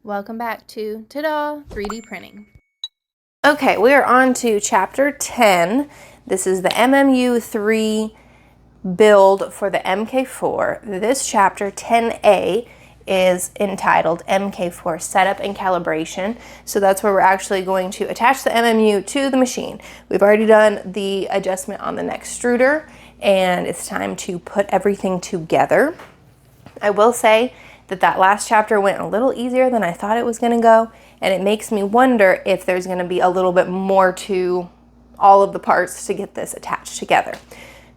Welcome back to Ta-da! 3D printing. Okay, we are on to chapter 10. This is the MMU3 build for the MK4. This chapter 10A is entitled MK4 Setup and Calibration. So that's where we're actually going to attach the MMU to the machine. We've already done the adjustment on the extruder, and it's time to put everything together. I will say that last chapter went a little easier than I thought it was going to go, and it makes me wonder if there's going to be a little bit more to all of the parts to get this attached together.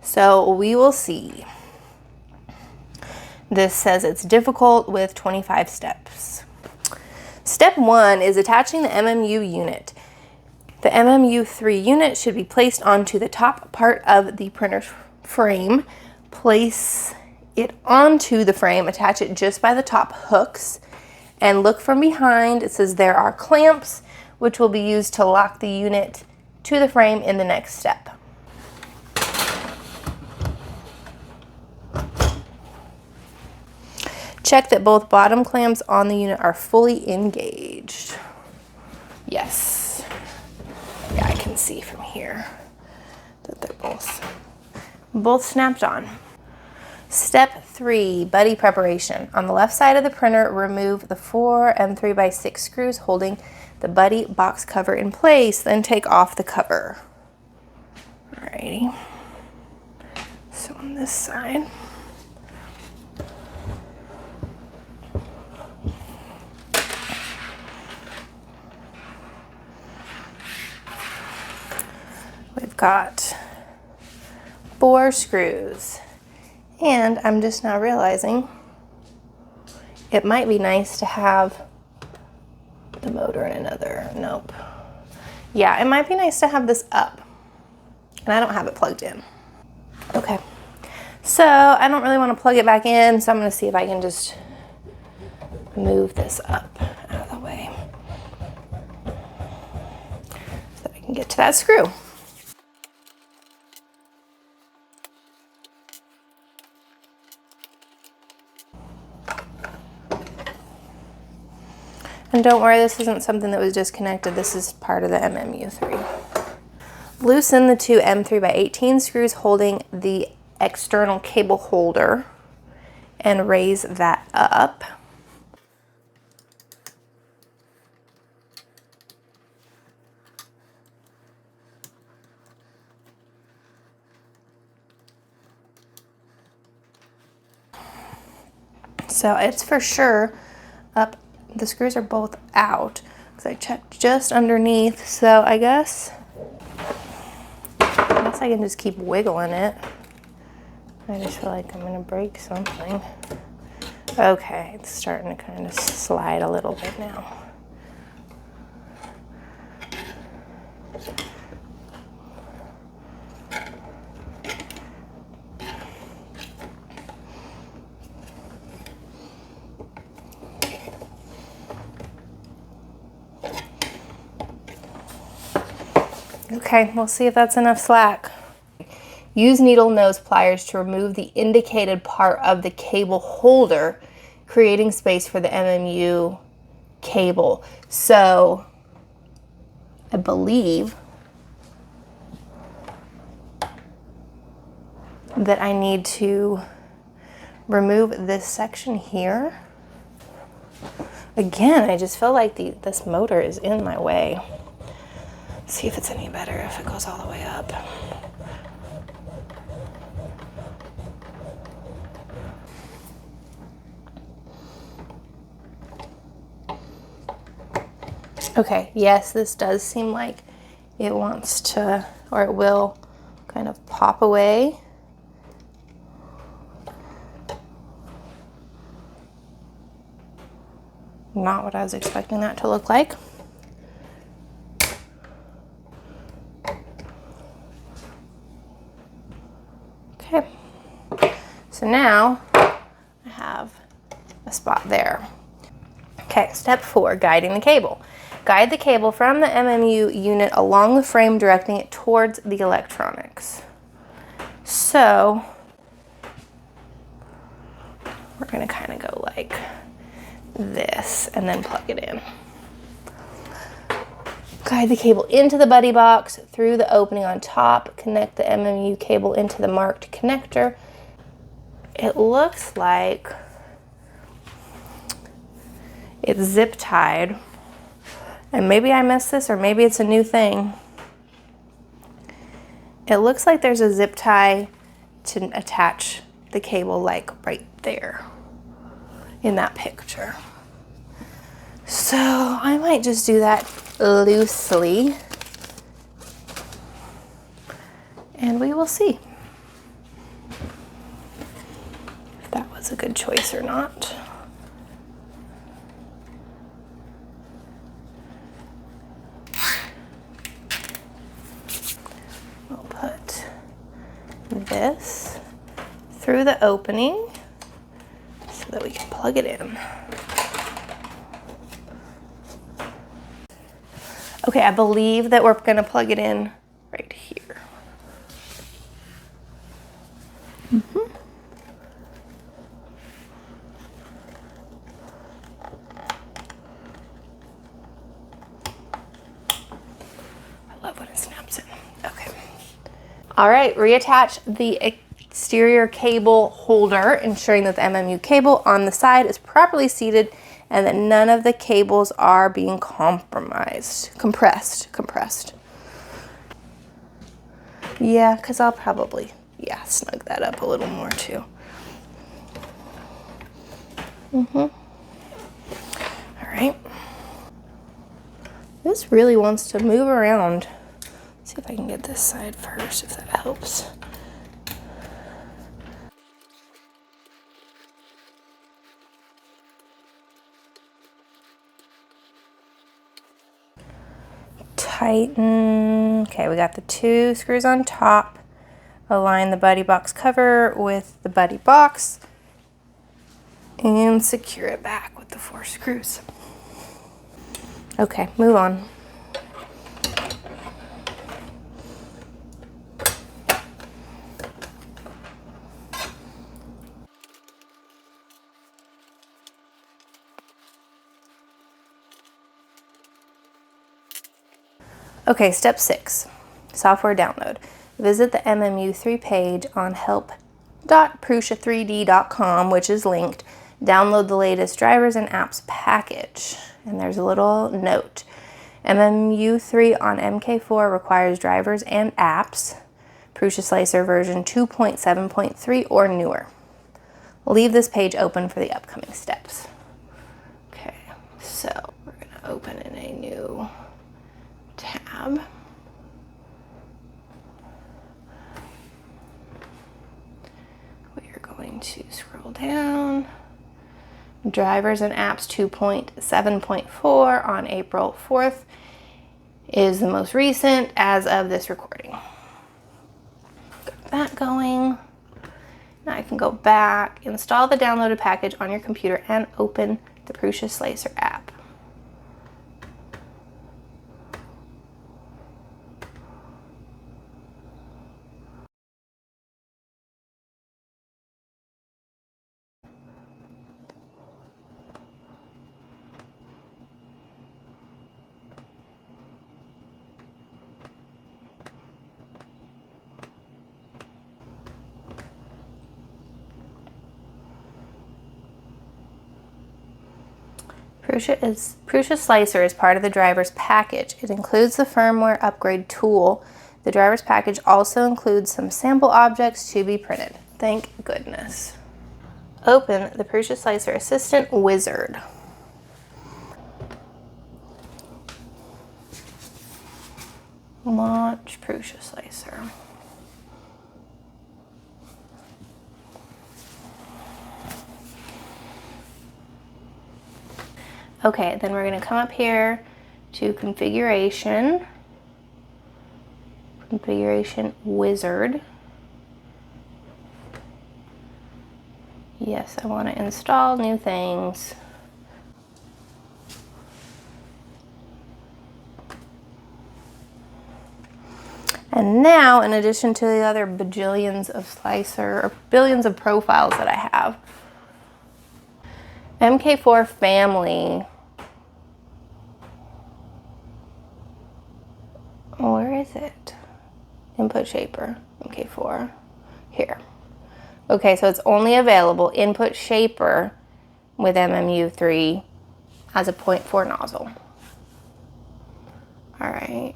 So we will see. This says it's difficult with 25 steps. Step 1 is attaching the MMU unit. The MMU3 unit should be placed onto the top part of the printer frame. Place it onto the frame, attach it just by the top hooks, and look from behind. It says there are clamps which will be used to lock the unit to the frame in the next step. Check that both bottom clamps on the unit are fully engaged. Yes. Yeah, I can see from here that they're both snapped on. Step 3, buddy preparation. On the left side of the printer, remove the 4 M3x6 screws holding the buddy box cover in place, then take off the cover. Alrighty. So on this side. We've got 4 screws. And I'm just now realizing it might be nice to have the motor in another. Nope. Yeah, it might be nice to have this up. And I don't have it plugged in. Okay. So I don't really want to plug it back in, so I'm going to see if I can just move this up out of the way so that I can get to that screw. And don't worry, this isn't something that was disconnected. This is part of the MMU3. Loosen the 2 M3x18 screws holding the external cable holder and raise that up. So it's for sure up. The screws are both out because I checked just underneath, so I guess I can just keep wiggling it. I just feel like I'm gonna break something. Okay, it's starting to kind of slide a little bit now. Okay, we'll see if that's enough slack. Use needle nose pliers to remove the indicated part of the cable holder, creating space for the MMU cable. So I believe that I need to remove this section here. Again, I just feel like this motor is in my way. See if it's any better if it goes all the way up. Okay, yes, this does seem like it wants to, or it will kind of pop away. Not what I was expecting that to look like. Okay, so now I have a spot there. Okay, step 4, guiding the cable. Guide the cable from the MMU unit along the frame, directing it towards the electronics. So we're gonna kind of go like this and then plug it in. Guide the cable into the buddy box through the opening on top. Connect the MMU cable into the marked connector. It looks like it's zip tied. And maybe I missed this, or maybe it's a new thing. It looks like there's a zip tie to attach the cable, like right there in that picture. So I might just do that loosely and we will see if that was a good choice or not. We'll put this through the opening so that we can plug it in. Okay, I believe that we're gonna plug it in right here. I love when it snaps in. Okay. All right, reattach the exterior cable holder, ensuring that the MMU cable on the side is properly seated and that none of the cables are being compressed. Yeah, because I'll probably, snug that up a little more too. All right. This really wants to move around. Let's see if I can get this side first, if that helps. Tighten. Okay, we got the 2 screws on top. Align the buddy box cover with the buddy box and secure it back with the 4 screws. Okay, move on. Okay, step 6, software download. Visit the MMU3 page on help.prusa3d.com, which is linked. Download the latest drivers and apps package. And there's a little note. MMU3 on MK4 requires drivers and apps, Prusa Slicer version 2.7.3 or newer. Leave this page open for the upcoming steps. Okay, so we're gonna open in a new tab. We are going to scroll down. Drivers and apps 2.7.4 on April 4th is the most recent as of this recording. Got that going. Now I can go back, install the downloaded package on your computer and open the Prusa Slicer app. Prusa Slicer is part of the driver's package. It includes the firmware upgrade tool. The driver's package also includes some sample objects to be printed. Thank goodness. Open the Prusa Slicer Assistant Wizard. Launch Prusa Slicer. Okay, then we're going to come up here to Configuration Wizard. Yes, I want to install new things. And now, in addition to the other bajillions of slicer, or billions of profiles that I have, MK4 family. Where is it? Input shaper, MK4, here. Okay, so it's only available input shaper with MMU3 as a 0.4 nozzle. All right,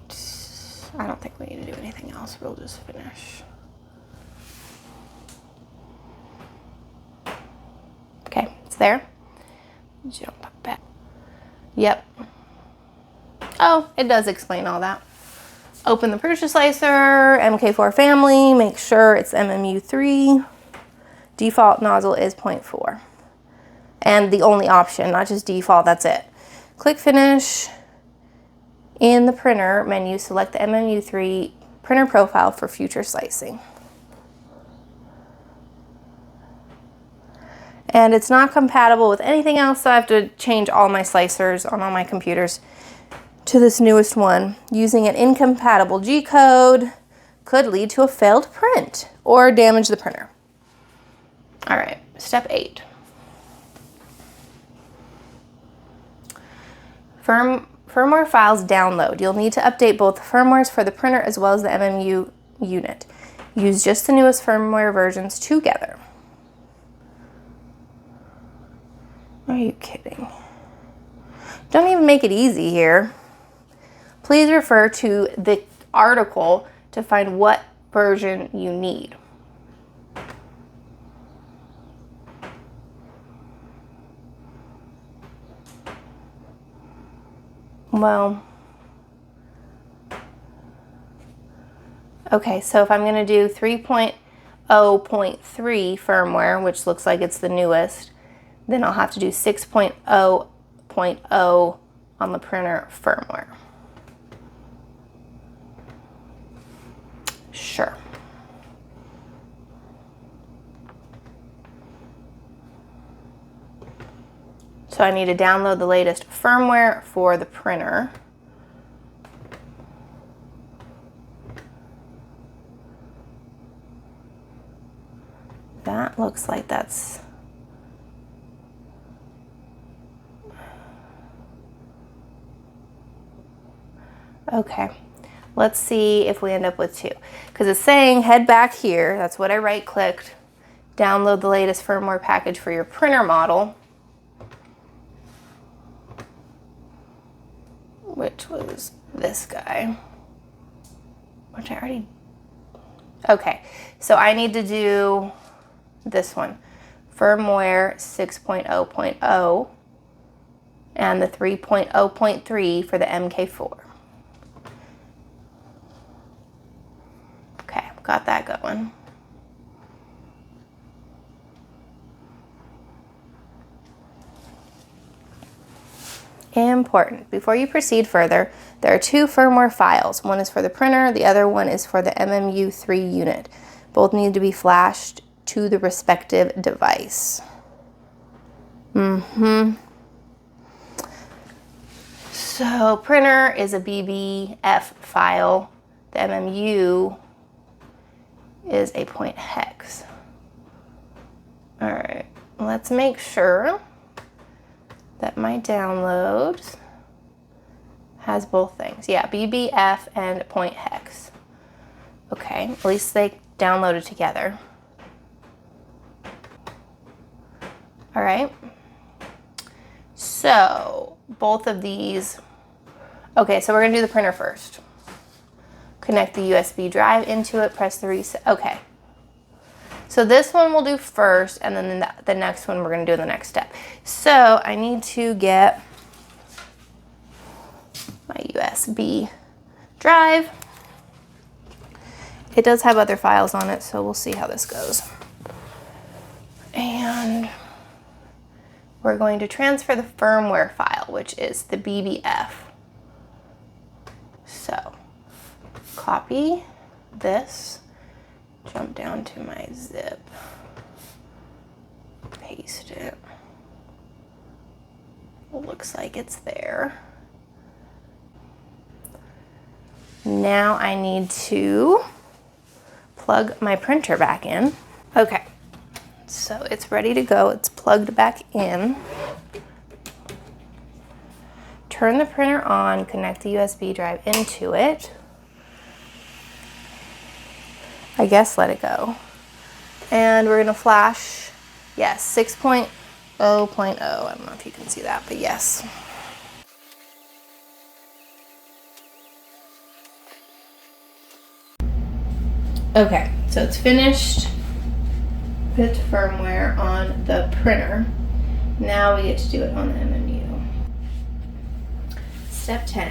I don't think we need to do anything else. We'll just finish. Okay, it's there. Jump back. Yep. Oh, it does explain all that. Open the purchase slicer, MK4 family, make sure it's MMU3. Default nozzle is 0.4. And the only option, not just default, that's it. Click finish. In the printer menu, select the MMU3 printer profile for future slicing. And it's not compatible with anything else, so I have to change all my slicers on all my computers to this newest one. Using an incompatible G-code could lead to a failed print or damage the printer. All right, step 8. Firmware files download. You'll need to update both the firmwares for the printer as well as the MMU unit. Use just the newest firmware versions together. Are you kidding? Don't even make it easy here. Please refer to the article to find what version you need. Well, okay, so if I'm going to do 3.0.3 firmware, which looks like it's the newest, then I'll have to do 6.0.0 on the printer firmware. Sure. So I need to download the latest firmware for the printer. That looks like that's... Okay, let's see if we end up with 2. Because it's saying head back here, that's what I right-clicked, download the latest firmware package for your printer model, which was this guy, which I already... Okay, so I need to do this one, firmware 6.0.0 and the 3.0.3 for the MK4. Okay, got that going. Important. Before you proceed further, there are 2 firmware files. One is for the printer, the other one is for the MMU3 unit. Both need to be flashed to the respective device. So printer is a BBF file. The MMU is a point hex. All right, let's make sure that my downloads has both things. Yeah, BBF and point hex. Okay, at least they downloaded together. All right, so both of these, okay, so we're gonna do the printer first. Connect the USB drive into it, press the reset, okay. So this one we'll do first, and then the next one we're gonna do in the next step. So I need to get my USB drive. It does have other files on it, so we'll see how this goes. And we're going to transfer the firmware file, which is the BBF. So copy this. Jump down to my zip, paste it. Looks like it's there. Now I need to plug my printer back in. Okay, so it's ready to go. It's plugged back in. turn the printer on, connect the USB drive into it. I guess let it go. And we're gonna flash, yes, 6.0.0. I don't know if you can see that, but yes. Okay, so it's finished. Put firmware on the printer. Now we get to do it on the MMU. Step 10,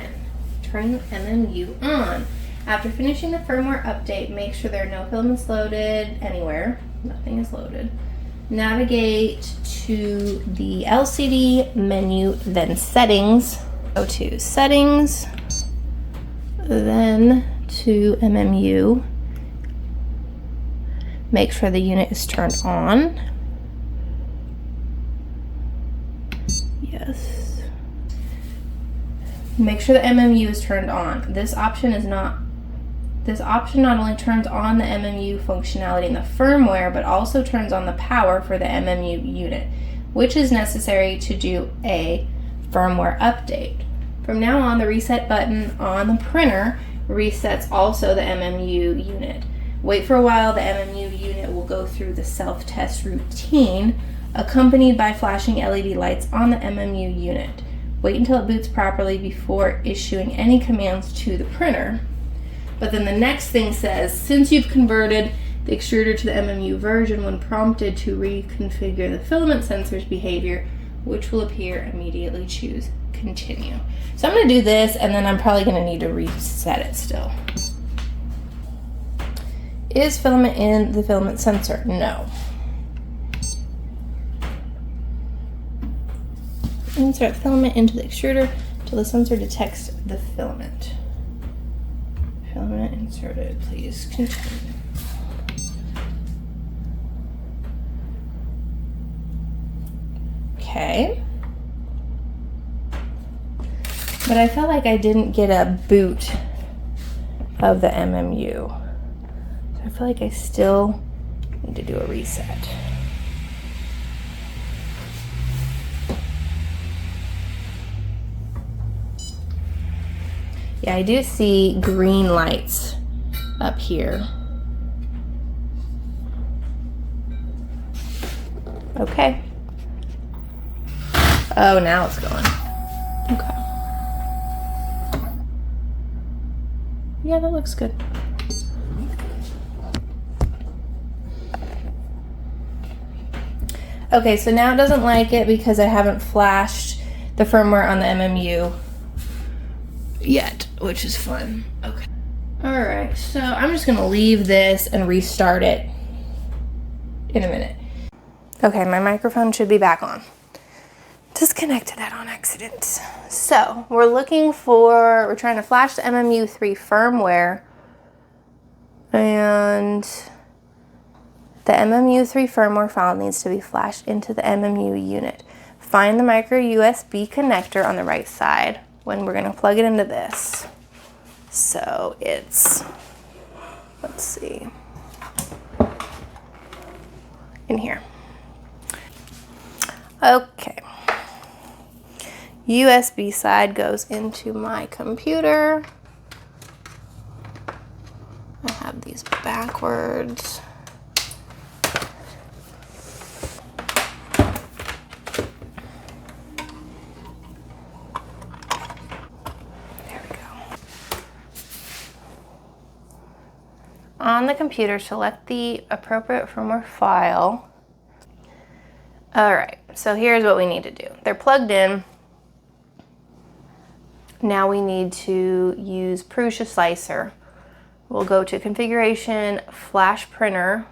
turn the MMU on. After finishing the firmware update, make sure there are no filaments loaded anywhere. Nothing is loaded. Navigate to the LCD menu, then settings. Go to settings, then to MMU. Make sure the unit is turned on. Yes. Make sure the MMU is turned on. This option not only turns on the MMU functionality in the firmware, but also turns on the power for the MMU unit, which is necessary to do a firmware update. From now on, the reset button on the printer resets also the MMU unit. Wait for a while, the MMU unit will go through the self-test routine, accompanied by flashing LED lights on the MMU unit. Wait until it boots properly before issuing any commands to the printer. But then the next thing says, since you've converted the extruder to the MMU version, when prompted to reconfigure the filament sensor's behavior, which will appear, immediately choose continue. So I'm going to do this, and then I'm probably going to need to reset it still. Is filament in the filament sensor? No. Insert filament into the extruder till the sensor detects the filament. Filament inserted, please continue. Okay. But I felt like I didn't get a boot of the MMU. So I feel like I still need to do a reset. Yeah, I do see green lights up here. Okay. Oh, now it's going. Okay. Yeah, that looks good. Okay, so now it doesn't like it because I haven't flashed the firmware on the MMU yet, which is fun. Okay. All right, so I'm just gonna leave this and restart it in a minute. Okay, my microphone should be back on. Disconnected that on accident. So we're trying to flash the MMU3 firmware, and the MMU3 firmware file needs to be flashed into the MMU unit. Find the micro USB connector on the right side when we're gonna plug it into this. So it's, let's see, in here. Okay. USB side goes into my computer. I have these backwards. There we go. On the computer, select the appropriate firmware file. All right, so here's what we need to do. They're plugged in. Now we need to use Prusa Slicer. We'll go to Configuration, Flash Printer.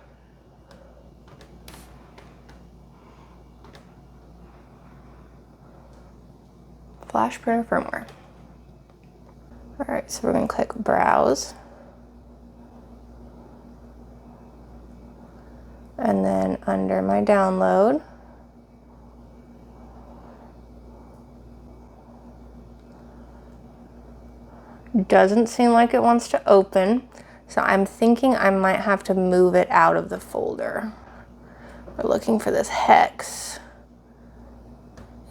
Flash Printer Firmware. All right, so we're gonna click Browse. And then under my download, doesn't seem like it wants to open, so I'm thinking I might have to move it out of the folder. We're looking for this hex.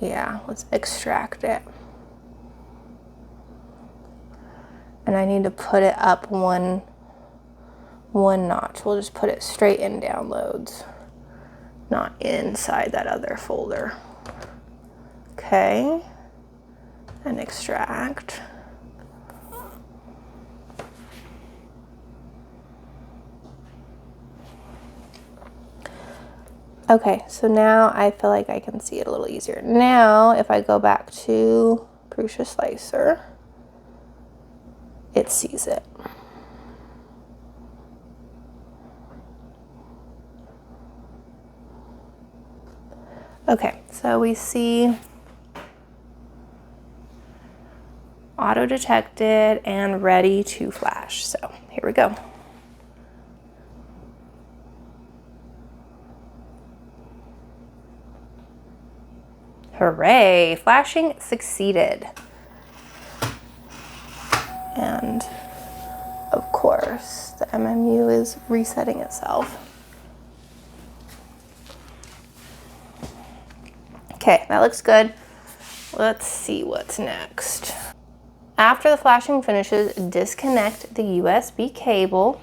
Yeah, let's extract it. and I need to put it up one notch. We'll just put it straight in downloads, not inside that other folder. Okay, and extract. Okay, so now I feel like I can see it a little easier. Now, if I go back to Prusa Slicer, it sees it. Okay, so we see auto detected and ready to flash. So here we go. Hooray, flashing succeeded. And of course, the MMU is resetting itself. Okay, that looks good. Let's see what's next. After the flashing finishes, disconnect the USB cable.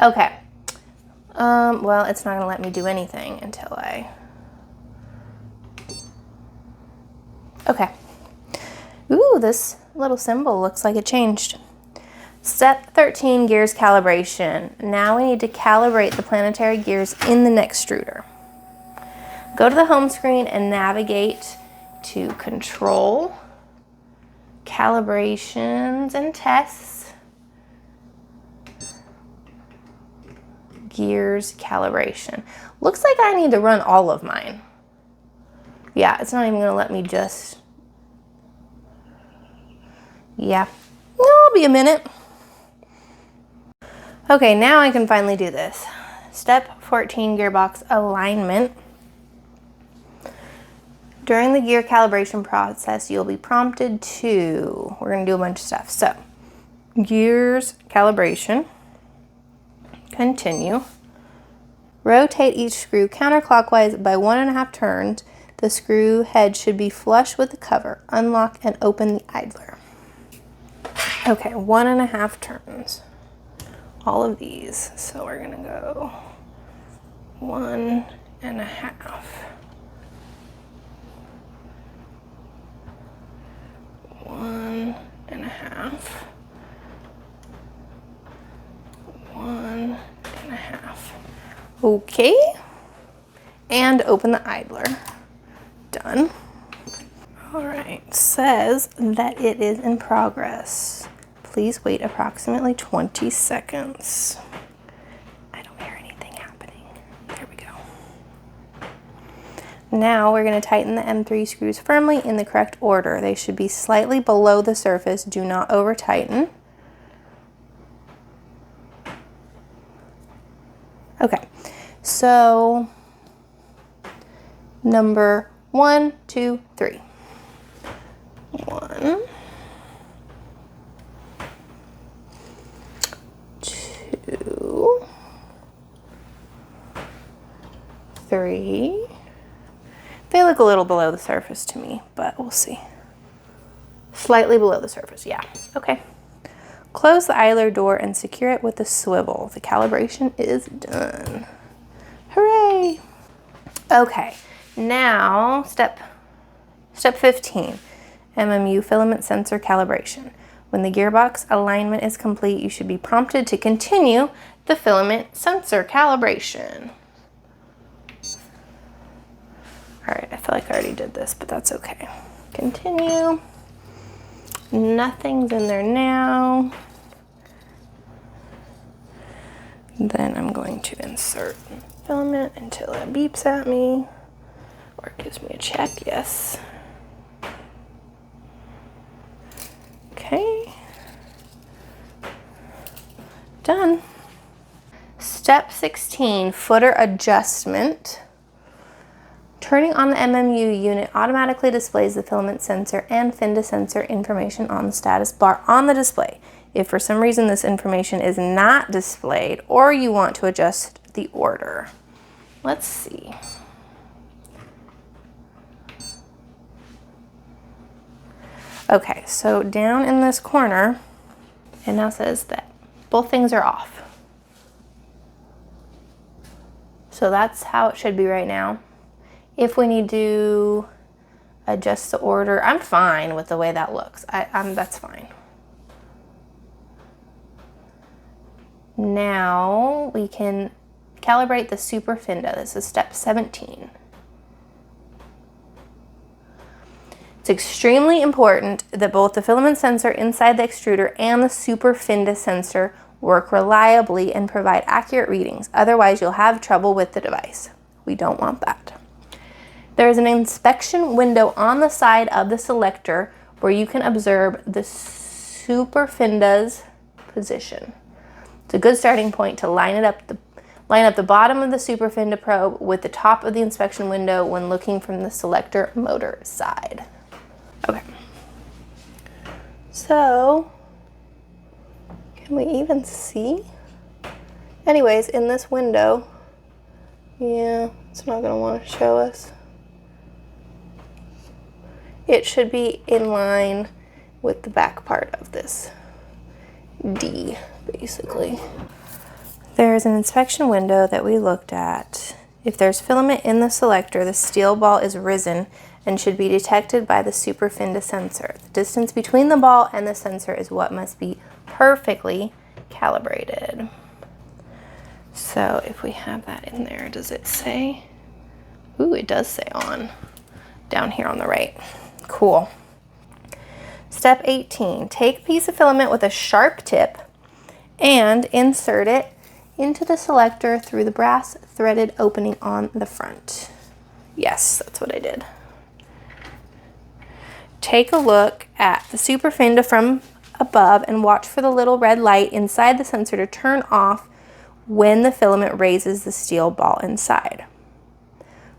Okay. Well, it's not gonna let me do anything until I... Okay. Ooh, this little symbol looks like it changed. Step 13, gears calibration. Now we need to calibrate the planetary gears in the extruder. Go to the home screen and navigate to Control, Calibrations and Tests, Gears Calibration. Looks like I need to run all of mine. Yeah, it's not even gonna let me just... Yeah, it'll be a minute. Okay, now I can finally do this. Step 14, gearbox alignment. During the gear calibration process, you'll be prompted to, we're gonna do a bunch of stuff. So, gears calibration, continue. Rotate each screw counterclockwise by 1.5 turns. The screw head should be flush with the cover. Unlock and open the idler. Okay, 1.5 turns. All of these. So we're gonna go 1.5. 1.5. 1.5. Okay. And open the idler. Done. All right, says that it is in progress. Please wait approximately 20 seconds. I don't hear anything happening. There we go. Now we're going to tighten the M3 screws firmly in the correct order. They should be slightly below the surface. Do not over tighten. Okay, so number 1, 2, 3. 1, 2, 3. They look a little below the surface to me, but we'll see. Slightly below the surface, yeah. Okay. Close the idler door and secure it with a swivel. The calibration is done. Hooray! Okay, now step 15. MMU filament sensor calibration. When the gearbox alignment is complete, you should be prompted to continue the filament sensor calibration. All right, I feel like I already did this, but that's okay. Continue. Nothing's in there now. Then I'm going to insert filament until it beeps at me or gives me a check, yes. Okay, done. Step 16, footer adjustment. Turning on the MMU unit automatically displays the filament sensor and fin sensor information on the status bar on the display. If for some reason this information is not displayed or you want to adjust the order. let's see. Okay, so down in this corner, it now says that both things are off. So that's how it should be right now. If we need to adjust the order, I'm fine with the way that looks. That's fine. Now we can calibrate the super fenda. This is step 17. It's extremely important that both the filament sensor inside the extruder and the super fenda sensor work reliably and provide accurate readings. Otherwise, you'll have trouble with the device. We don't want that. There is an inspection window on the side of the selector where you can observe the super fenda's position. It's a good starting point to line up the bottom of the super fenda probe with the top of the inspection window when looking from the selector motor side. Okay, so can we even see? Anyways, in this window, yeah, it's not gonna want to show us. It should be in line with the back part of this D, basically. There's an inspection window that we looked at. If there's filament in the selector, the steel ball is risen and should be detected by the super fenda sensor. The distance between the ball and the sensor is what must be perfectly calibrated. So if we have that in there, does it say? Ooh, it does say on, down here on the right. Cool. Step 18, take a piece of filament with a sharp tip and insert it into the selector through the brass threaded opening on the front. Yes, that's what I did. Take a look at the super fenda from above and watch for the little red light inside the sensor to turn off when the filament raises the steel ball inside.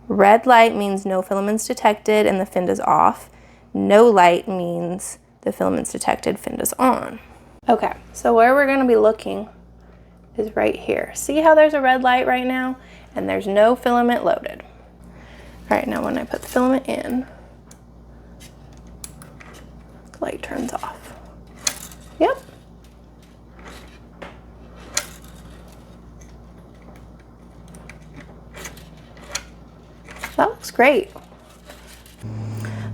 Red light means no filaments detected and the fenda's off. No light means the filaments detected, fenda's on. Okay, so where we're gonna be looking is right here. See how there's a red light right now and there's no filament loaded. All right, now when I put the filament in, the light turns off. Yep. That looks great.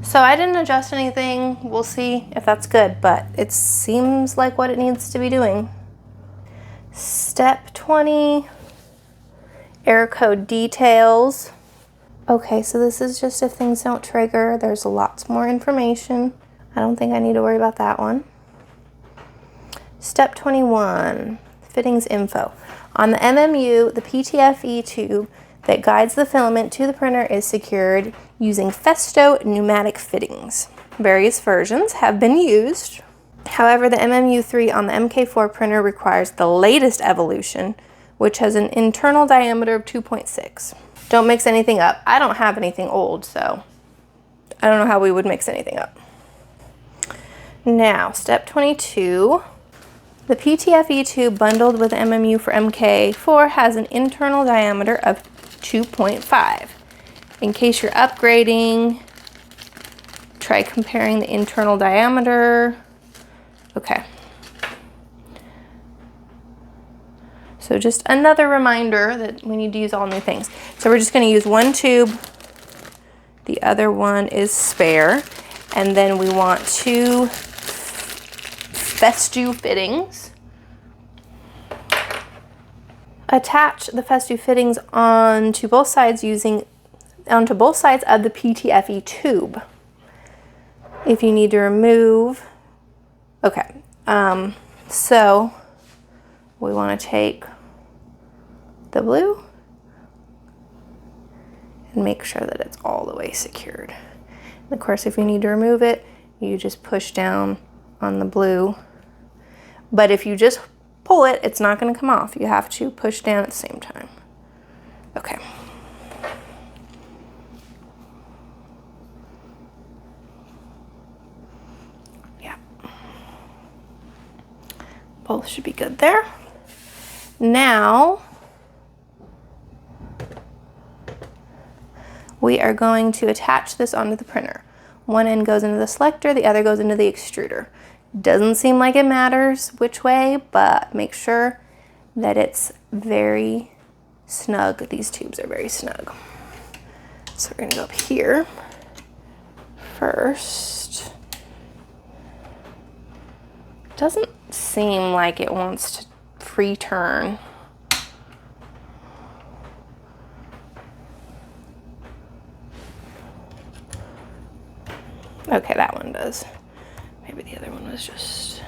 So I didn't adjust anything. We'll see if that's good, but it seems like what it needs to be doing. Step 20, error code details. Okay, so this is just if things don't trigger. There's lots more information. I don't think I need to worry about that one. Step 21, fittings info. On the MMU, the PTFE tube that guides the filament to the printer is secured using Festo pneumatic fittings. Various versions have been used. However, the MMU3 on the MK4 printer requires the latest evolution, which has an internal diameter of 2.6. Don't mix anything up. I don't have anything old, so I don't know how we would mix anything up. Now, step 22. The PTFE tube bundled with MMU for MK4 has an internal diameter of 2.5. In case you're upgrading, try comparing the internal diameter. Okay. So just another reminder that we need to use all new things. So we're just going to use one tube. The other one is spare. And then we want two Festo fittings. Attach the Festo fittings onto both sides of the PTFE tube. If you need to remove, okay, so we want to take the blue and make sure that it's all the way secured. And of course, if you need to remove it, you just push down on the blue. But if you just pull it, it's not going to come off. You have to push down at the same time. Okay. Yeah. Both should be good there. Now, we are going to attach this onto the printer. One end goes into the selector, the other goes into the extruder. Doesn't seem like it matters which way, but make sure that it's very snug. These tubes are very snug. So we're gonna go up here first. Doesn't seem like it wants to free turn. Okay, that one does. Maybe the other one was just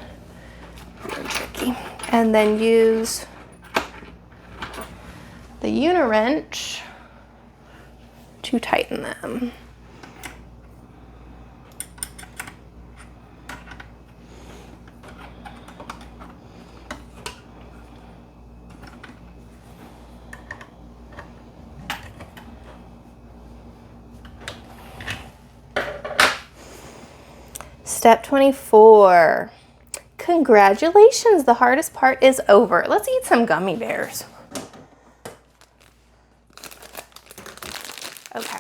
really tricky. And then use the Uniwrench to tighten them. Step 24. Congratulations, the hardest part is over. Let's eat some gummy bears. Okay.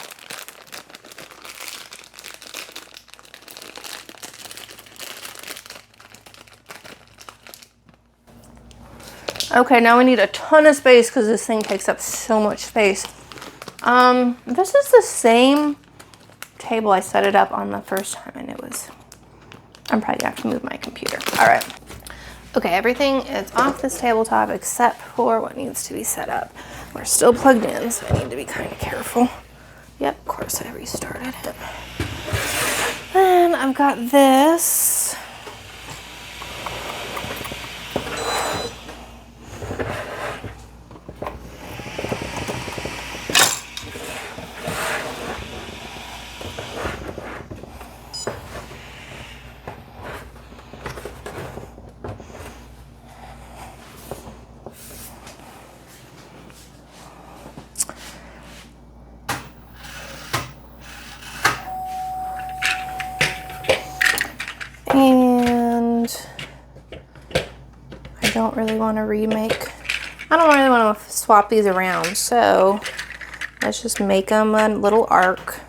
Okay, now we need a ton of space because this thing takes up so much space. This is the same table I set it up on the first time, and it was, I'm probably gonna have to move my computer. All right. Okay, everything is off this tabletop except for what needs to be set up. We're still plugged in, so I need to be kind of careful. Yep, of course I restarted it. Then I've got this. And I don't really want to I don't really want to swap these around, so let's just make them a little arc.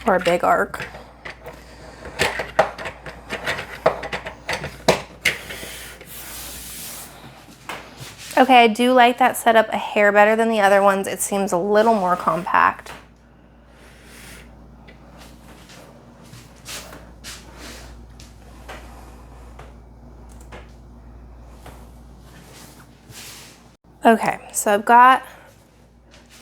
Or a big arc. Okay, I do like that setup a hair better than the other ones. It seems a little more compact. Okay, so I've got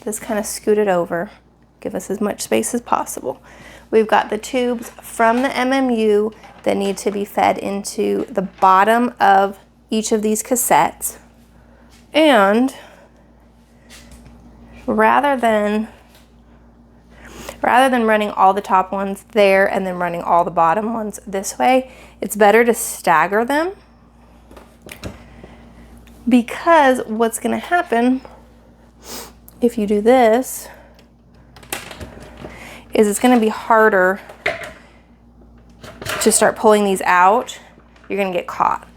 this kind of scooted over, give us as much space as possible. We've got the tubes from the MMU that need to be fed into the bottom of each of these cassettes. And rather than running all the top ones there and then running all the bottom ones this way, it's better to stagger them, because what's going to happen if you do this is it's going to be harder to start pulling these out. You're going to get caught.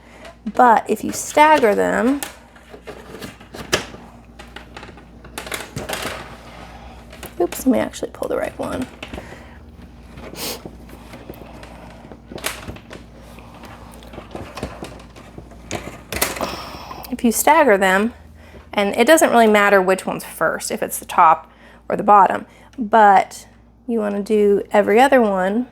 But if you stagger them, oops, let me actually pull the right one. If you stagger them, and it doesn't really matter which one's first, if it's the top or the bottom, but you want to do every other one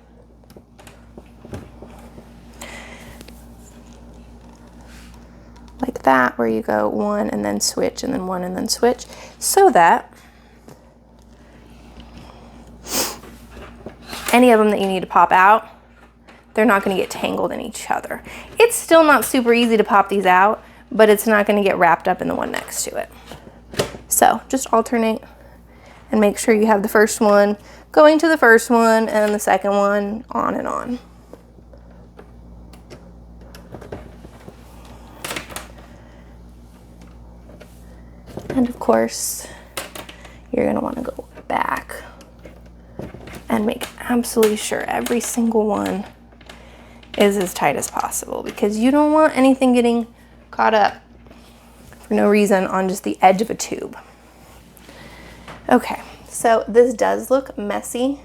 like that, where you go one and then switch and then one and then switch, so that any of them that you need to pop out, they're not going to get tangled in each other. It's still not super easy to pop these out, but it's not going to get wrapped up in the one next to it. So just alternate and make sure you have the first one going to the first one and the second one on and on. And of course, you're going to want to go back and make absolutely sure every single one is as tight as possible, because you don't want anything getting caught up for no reason on just the edge of a tube. Okay, so this does look messy,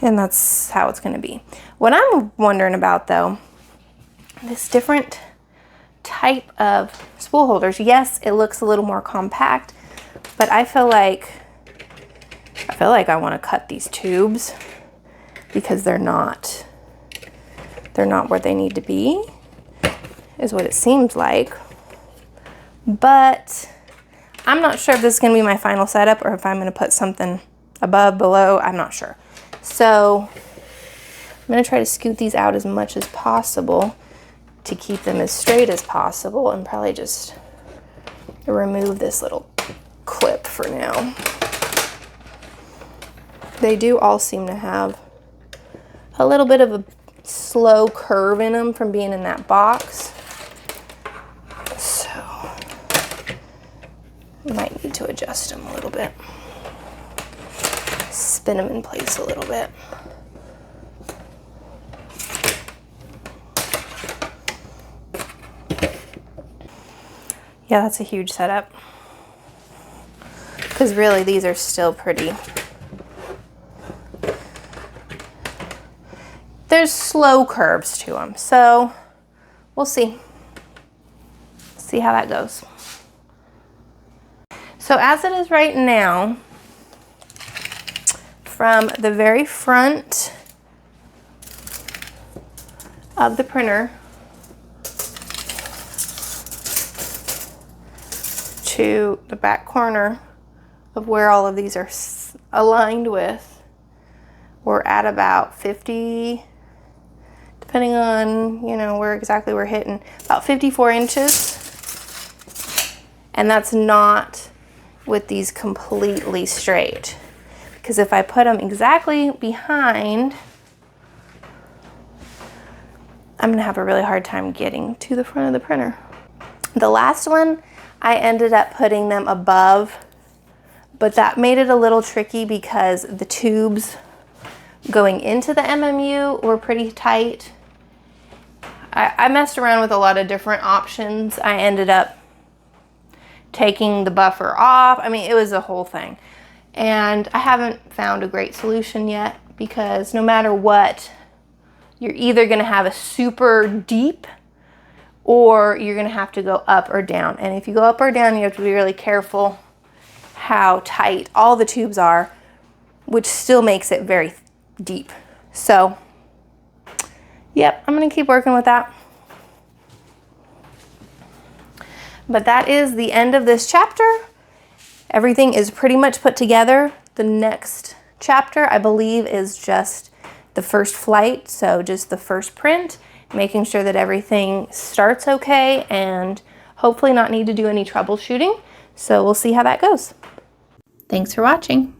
and that's how it's gonna be. What I'm wondering about though, this different type of spool holders. Yes, it looks a little more compact, but I feel like I want to cut these tubes because they're not where they need to be, is what it seems like. But I'm not sure if this is going to be my final setup or if I'm going to put something above, below, I'm not sure. So I'm going to try to scoot these out as much as possible to keep them as straight as possible, and probably just remove this little clip for now. They do all seem to have a little bit of a slow curve in them from being in that box. So might need to adjust them a little bit. Spin them in place a little bit. Yeah, that's a huge setup. Because really these are still pretty. There's slow curves to them, so we'll see. See how that goes. So as it is right now, from the very front of the printer to the back corner of where all of these are aligned with, we're at about 50, depending on, you know, where exactly we're hitting, about 54 inches. And that's not with these completely straight. Because if I put them exactly behind, I'm gonna have a really hard time getting to the front of the printer. The last one, I ended up putting them above, but that made it a little tricky because the tubes going into the MMU were pretty tight. I messed around with a lot of different options. I ended up taking the buffer off. I mean, it was a whole thing. And I haven't found a great solution yet, because no matter what, you're either gonna have a super deep or you're gonna have to go up or down. And if you go up or down, you have to be really careful how tight all the tubes are, which still makes it very deep. So, yep, I'm gonna keep working with that. But that is the end of this chapter. Everything is pretty much put together. The next chapter, I believe, is just the first flight, so just the first print, making sure that everything starts okay and hopefully not need to do any troubleshooting. So we'll see how that goes. Thanks for watching.